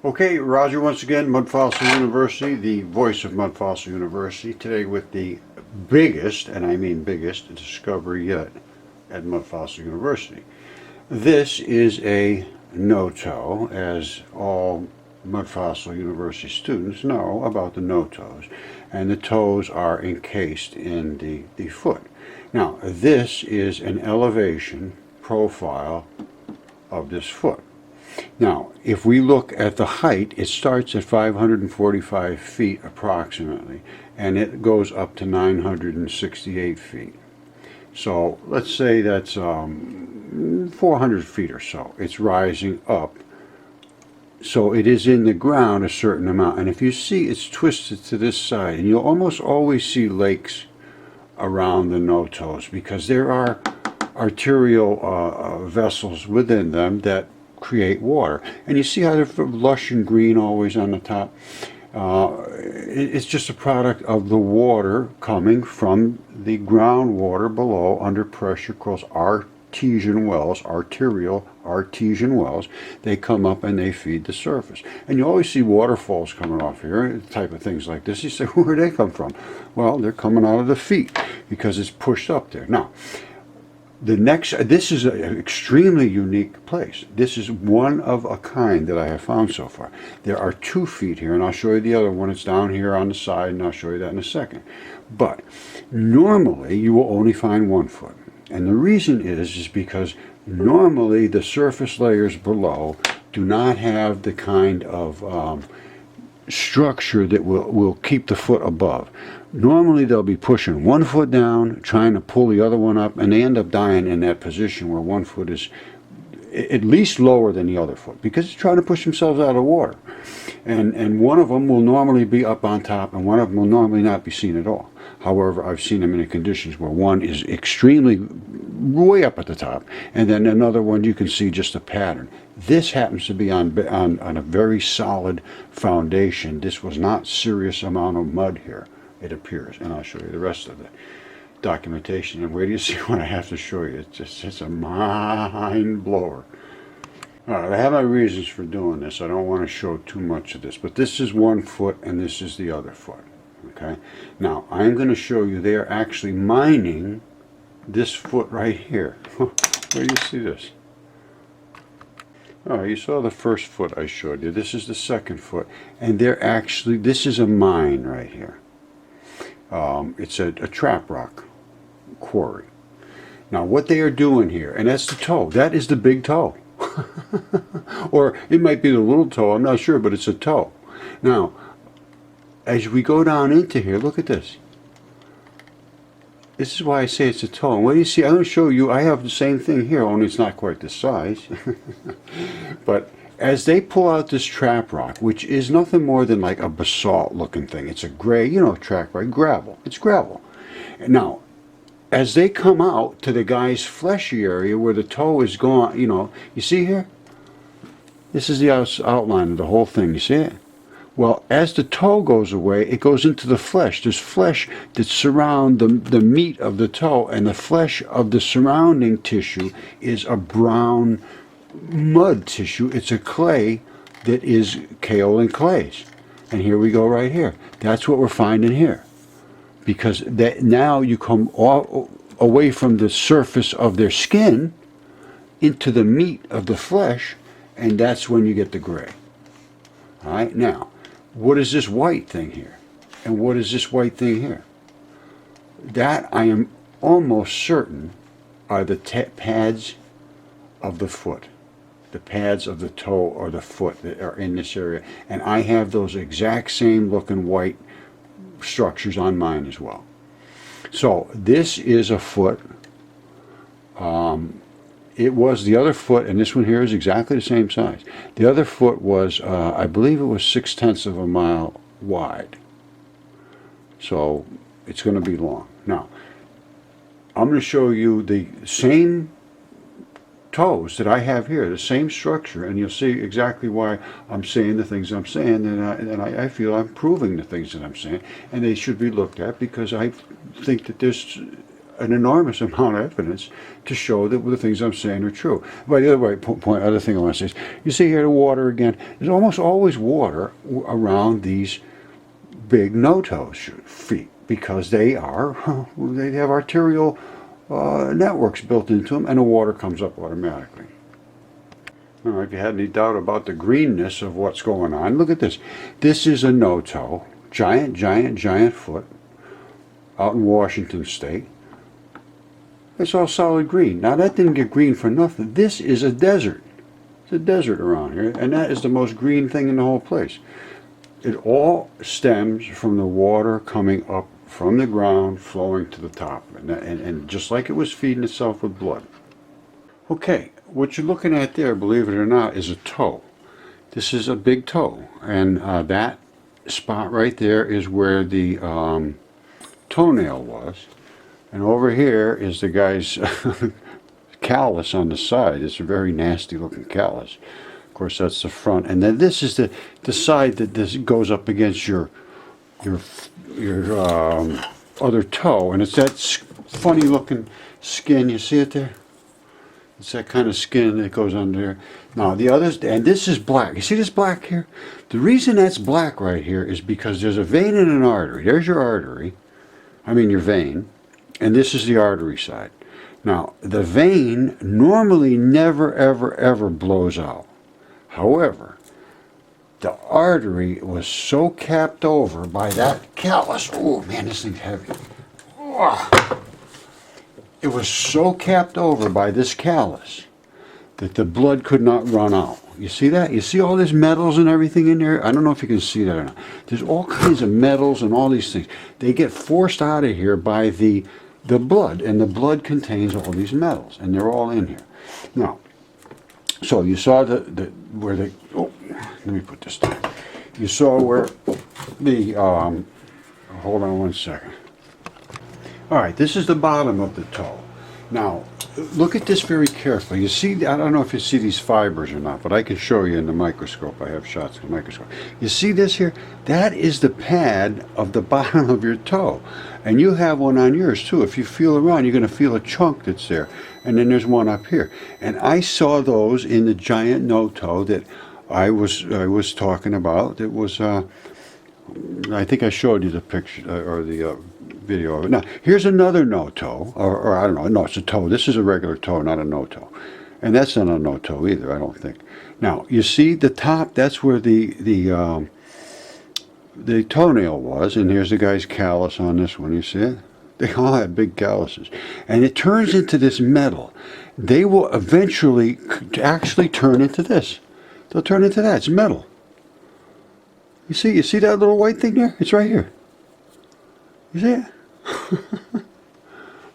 Okay, Roger once again, Mud Fossil University, the voice of Mud Fossil University, today with the biggest, and I mean biggest, discovery yet at Mud Fossil University. This is a no-toe, as all Mud Fossil University students know about the no-toes, and the toes are encased in the foot. Now, this is an elevation profile of this foot. Now, if we look at the height, it starts at 545 feet approximately, and it goes up to 968 feet. So let's say that's 400 feet or so. It's rising up. So it is in the ground a certain amount. And if you see, it's twisted to this side, and you'll almost always see lakes around the no-toes because there are arterial vessels within them that create water. And you see how they're lush and green always on the top? It's just a product of the water coming from the groundwater below under pressure across artesian wells, arterial artesian wells. They come up and they feed the surface. And you always see waterfalls coming off here, type of things like this. You say, where do they come from? Well, they're coming out of the feet because it's pushed up there. Now, this is an extremely unique place. This is one of a kind that I have found so far. There are 2 feet here, and I'll show you the other one. It's down here on the side, and I'll show you that in a second. But normally, you will only find 1 foot. And the reason is because normally the surface layers below do not have the kind of structure that will keep the foot above. Normally they'll be pushing 1 foot down, trying to pull the other one up, and they end up dying in that position where 1 foot is at least lower than the other foot because it's trying to push themselves out of water. And one of them will normally be up on top, and one of them will normally not be seen at all. However, I've seen them in conditions where one is extremely way up at the top, and then another one you can see just a pattern. This happens to be on a very solid foundation. This was not serious amount of mud here, it appears, and I'll show you the rest of the documentation. And wait till you see what I have to show you. It's a mind blower. All right, I have my reasons for doing this. I don't want to show too much of this, but this is 1 foot and this is the other foot. Okay, now I'm going to show you they are actually mining this foot right here. Where do you see this? Oh, you saw the first foot I showed you. This is the second foot, and they're actually, this is a mine right here. It's a trap rock quarry. Now what they are doing here, and that's the toe, that is the big toe. Or it might be the little toe, I'm not sure, but it's a toe. Now, as we go down into here, look at this. This is why I say it's a toe. And what do you see? I'm going to show you, I have the same thing here, only it's not quite this size. But as they pull out this trap rock, which is nothing more than like a basalt looking thing. It's a gray, you know, trap rock, gravel. It's gravel. Now, as they come out to the guy's fleshy area where the toe is gone, you know, you see here? This is the outline of the whole thing, you see it? Well, as the toe goes away, it goes into the flesh. There's flesh that surround the meat of the toe, and the flesh of the surrounding tissue is a brown mud tissue. It's a clay that is kaolin clays. And here we go right here. That's what we're finding here. Because that now you come all away from the surface of their skin into the meat of the flesh, and that's when you get the gray. All right, now, what is this white thing here? And what is this white thing here? That I am almost certain are the pads of the foot. The pads of the toe or the foot that are in this area. And I have those exact same looking white structures on mine as well. So this is a foot. It was the other foot, and this one here is exactly the same size. The other foot was, I believe it was 6/10 of a mile wide. So it's going to be long. Now, I'm going to show you the same toes that I have here, the same structure, and you'll see exactly why I'm saying the things I'm saying, and I feel I'm proving the things that I'm saying, and they should be looked at because I think that there's an enormous amount of evidence to show that the things I'm saying are true. But the other way, other thing I want to say is, you see here the water again. There's almost always water around these big no-toe feet because they have arterial networks built into them, and the water comes up automatically. All right, if you had any doubt about the greenness of what's going on, look at this. This is a no-toe, giant, giant, giant foot out in Washington State. It's all solid green. Now that didn't get green for nothing. This is a desert. It's a desert around here, and that is the most green thing in the whole place. It all stems from the water coming up from the ground, flowing to the top, and just like it was feeding itself with blood. Okay, what you're looking at there, believe it or not, is a toe. This is a big toe, and that spot right there is where the toenail was, and over here is the guy's callus on the side. It's a very nasty looking callus. Of course, that's the front, and then this is the side that this goes up against your other toe, and it's that funny looking skin. You see it there? It's that kind of skin that goes under. Now the others, and this is black. You see this black here? The reason that's black right here is because there's a vein and an artery. There's your artery, I mean your vein, and this is the artery side. Now the vein normally never ever ever blows out. However, the artery was so capped over by that callus. Oh man, this thing's heavy. Oh. It was so capped over by this callus that the blood could not run out. You see that? You see all these metals and everything in there? I don't know if you can see that or not. There's all kinds of metals and all these things. They get forced out of here by the blood, and the blood contains all these metals, and they're all in here. Now, so you saw where they, oh, let me put this down. You saw where the, hold on one second. All right, this is the bottom of the toe. Now, look at this very carefully. You see, I don't know if you see these fibers or not, but I can show you in the microscope. I have shots in the microscope. You see this here? That is the pad of the bottom of your toe. And you have one on yours too. If you feel around, you're going to feel a chunk that's there. And then there's one up here. And I saw those in the giant no-toe that I was talking about. It was, I think I showed you the picture, or the video of it. Now, here's another no-toe, or I don't know, no, it's a toe. This is a regular toe, not a no-toe. And that's not a no-toe either, I don't think. Now, you see the top, that's where the toenail was, and here's the guy's callus on this one, you see it? They all have big calluses. And it turns into this metal. They will eventually actually turn into this. They'll turn into that, it's metal. You see that little white thing there? It's right here. You see it?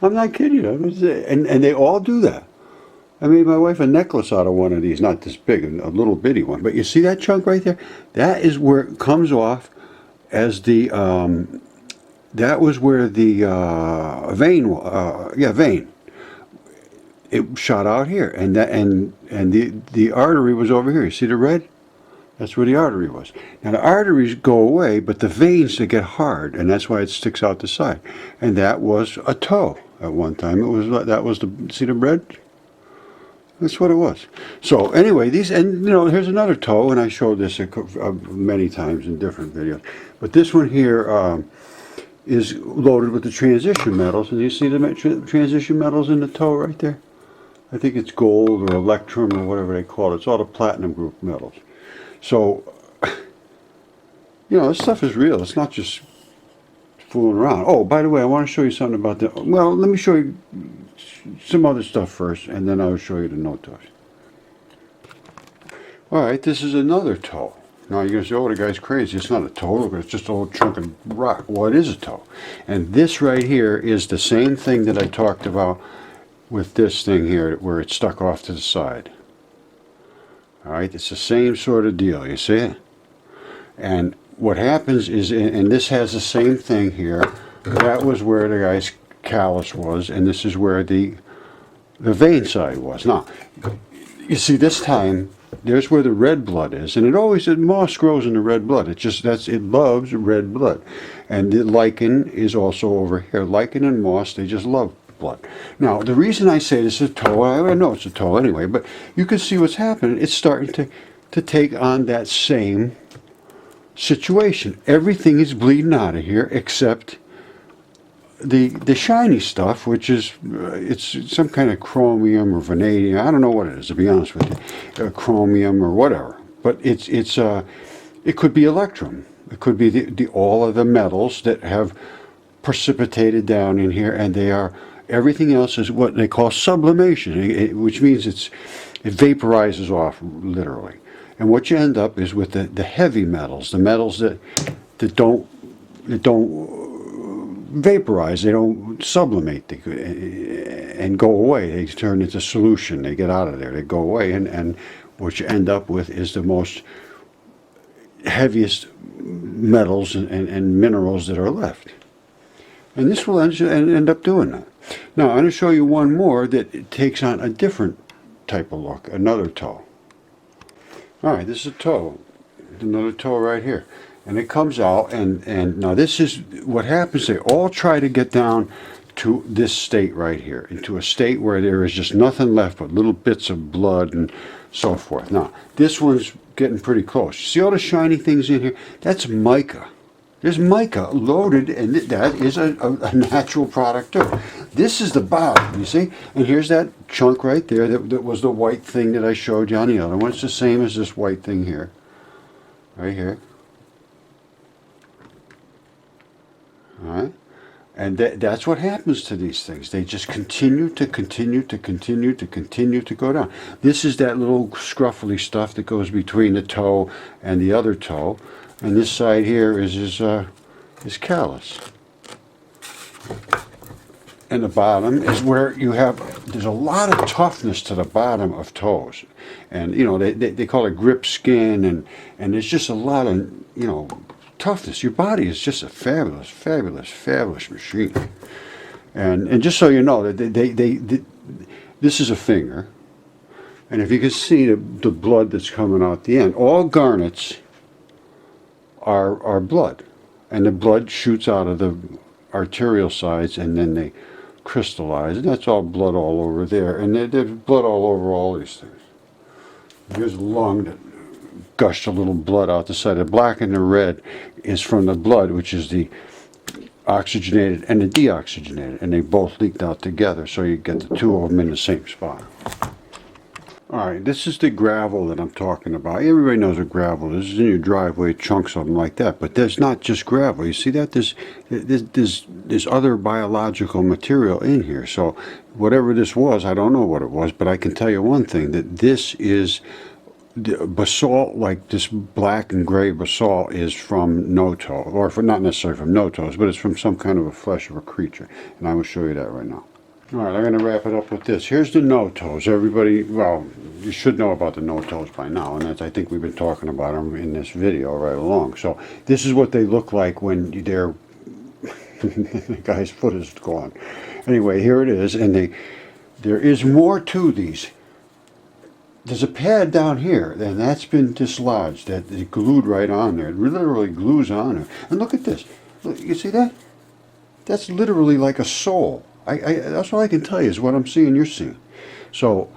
I'm not kidding you. And they all do that. I made my wife a necklace out of one of these, not this big, a little bitty one. But you see that chunk right there? That is where it comes off as the, that was where the vein. It shot out here, and the artery was over here. You see the red? That's where the artery was. Now the arteries go away, but the veins, they get hard, and that's why it sticks out the side. And that was a toe at one time. See the red? That's what it was. So anyway, here's another toe, and I showed this many times in different videos. But this one here is loaded with the transition metals, and you see the transition metals in the toe right there? I think it's gold or electrum or whatever they call it. It's all the platinum group metals. So, this stuff is real. It's not just fooling around. Oh, by the way, I want to show you something about the, well, let me show you some other stuff first, and then I'll show you the no-toes. All right, this is another toe. Now you're going to say, oh, the guy's crazy. It's not a toe. Look, it's just a little chunk of rock. Well, it is a toe. And this right here is the same thing that I talked about with this thing here, where it's stuck off to the side. All right, it's the same sort of deal. You see it? And what happens is, and this has the same thing here. That was where the guy's callus was, and this is where the vein side was. Now, you see, this time there's where the red blood is, and moss grows in the red blood. It loves red blood, and the lichen is also over here. Lichen and moss, they just love blood. Now, the reason I say this is a toe, I know it's a toe anyway, but you can see what's happening. It's starting to take on that same situation. Everything is bleeding out of here except the shiny stuff, which is it's some kind of chromium or vanadium. I don't know what it is, to be honest with you, chromium or whatever. But it could be electrum. It could be all of the metals that have precipitated down in here, and they are, everything else is what they call sublimation, which means it vaporizes off literally. And what you end up is with the heavy metals, the metals that don't vaporize, they don't sublimate, and go away. They turn into solution. They get out of there. They go away, and what you end up with is the most heaviest metals and minerals that are left. And this will end up doing that. Now, I'm going to show you one more that takes on a different type of look, another toe. All right, this is a toe, another toe right here. And it comes out, and now this is what happens. They all try to get down to this state right here, into a state where there is just nothing left but little bits of blood and so forth. Now, this one's getting pretty close. See all the shiny things in here? That's mica. There's mica loaded, and that is a natural product too. This is the bottom, you see? And here's that chunk right there that was the white thing that I showed you on the other one. It's the same as this white thing here. Right here. All right? And that's what happens to these things. They just continue to go down. This is that little scruffly stuff that goes between the toe and the other toe. And this side here is callus. And the bottom is where you have, there's a lot of toughness to the bottom of toes. And, you know, they call it grip skin, and there's just a lot of, you know, toughness. Your body is just a fabulous machine. And just so you know, that this is a finger, and if you can see the blood that's coming out the end, all garnets are blood, and the blood shoots out of the arterial sides, and then they crystallize, and that's all blood all over there, and there's blood all over all these things. Here's a lung that gushed a little blood out the side. The black and the red is from the blood, which is the oxygenated and the deoxygenated, and they both leaked out together, so you get the two of them in the same spot. All right, this is the gravel that I'm talking about. Everybody knows what gravel is. It's in your driveway, chunks, something like that. But there's not just gravel. You see that? There's other biological material in here. So whatever this was, I don't know what it was, but I can tell you one thing, that this is the basalt, like this black and gray basalt, is from no-toe, or not necessarily from no-toes, but it's from some kind of a flesh of a creature. And I will show you that right now. All right, I'm going to wrap it up with this. Here's the no-toes. Everybody, well, you should know about the no-toes by now, and that's, I think we've been talking about them in this video right along. So this is what they look like when they're, the guy's foot is gone. Anyway, here it is, and there is more to these. There's a pad down here, and that's been dislodged, that is glued right on there. It literally glues on there. And look at this. Look, you see that? That's literally like a sole. That's all I can tell you is what I'm seeing, you're seeing. So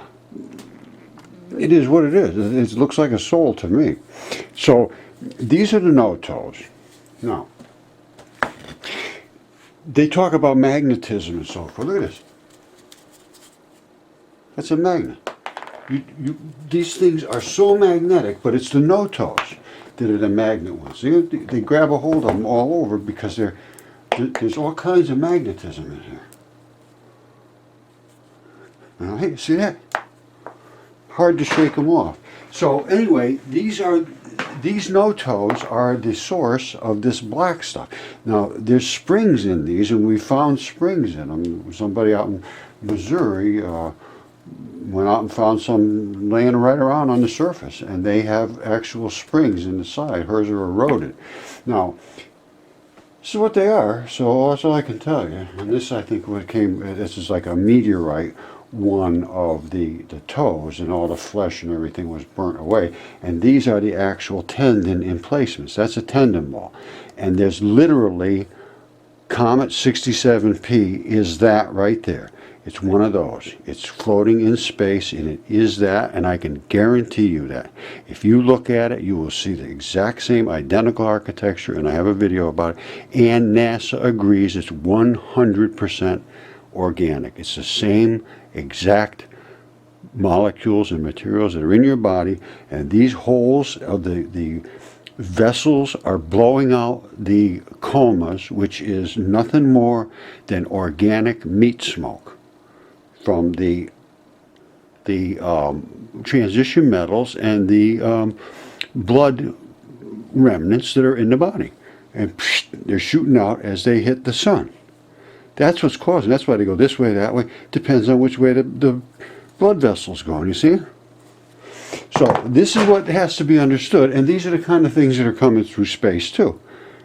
it is what it is. It looks like a sole to me. So these are the no-toes. Now, they talk about magnetism and so forth. Look at this. That's a magnet. These things are so magnetic, but it's the no-toes that are the magnet ones. They grab a hold of them all over because there's all kinds of magnetism in here. All right, see that? Hard to shake them off. So anyway, these no-toes are the source of this black stuff. Now, there's springs in these, and we found springs in them. Somebody out in Missouri went out and found some laying right around on the surface, and they have actual springs in the side. Hers are eroded. Now, this is what they are, so that's all I can tell you. And this, I think, this is like a meteorite, one of the toes, and all the flesh and everything was burnt away. And these are the actual tendon emplacements. That's a tendon ball. And there's literally Comet 67P is that right there. It's one of those. It's floating in space, and it is that, and I can guarantee you that. If you look at it, you will see the exact same identical architecture, and I have a video about it, and NASA agrees it's 100% organic. It's the same exact molecules and materials that are in your body, and these holes of the vessels are blowing out the comas, which is nothing more than organic meat smoke from the transition metals and the blood remnants that are in the body, and they're shooting out as they hit the sun. That's what's causing. That's why they go this way, that way. Depends on which way the blood vessels going. You see? So this is what has to be understood, and these are the kind of things that are coming through space too.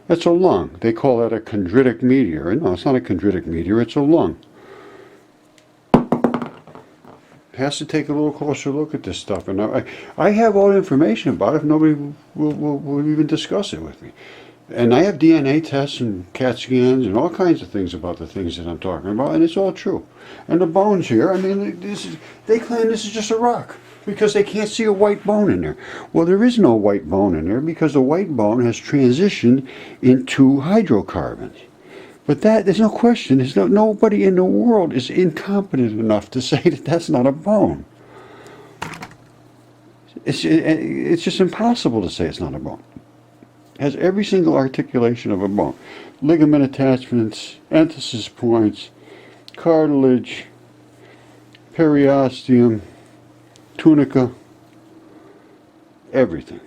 That's a lung. They call that a chondritic meteor. No, it's not a chondritic meteor. It's a lung. Has to take a little closer look at this stuff, and I have all the information about it if nobody will even discuss it with me. And I have DNA tests and CAT scans and all kinds of things about the things that I'm talking about, and it's all true. And the bones here, I mean, they claim this is just a rock because they can't see a white bone in there. Well, there is no white bone in there because the white bone has transitioned into hydrocarbons. But there's no question, nobody in the world is incompetent enough to say that that's not a bone. It's just impossible to say it's not a bone. It has every single articulation of a bone. Ligament attachments, entasis points, cartilage, periosteum, tunica, everything.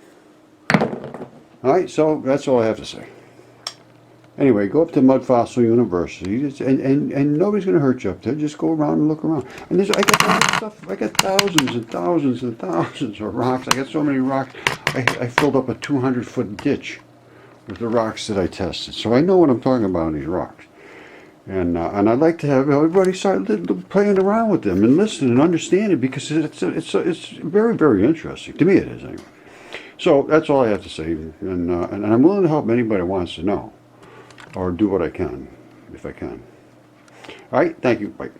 Alright, so that's all I have to say. Anyway, go up to Mud Fossil University, and nobody's going to hurt you up there. Just go around and look around. And I got all this stuff. I got thousands and thousands and thousands of rocks. I got so many rocks. I filled up a 200-foot ditch with the rocks that I tested. So I know what I'm talking about in these rocks. And I'd like to have everybody start playing around with them and listen and understand it, because it's very, very interesting. To me it is, anyway. So that's all I have to say. And I'm willing to help anybody who wants to know, or do what I can, if I can. All right, thank you. Bye.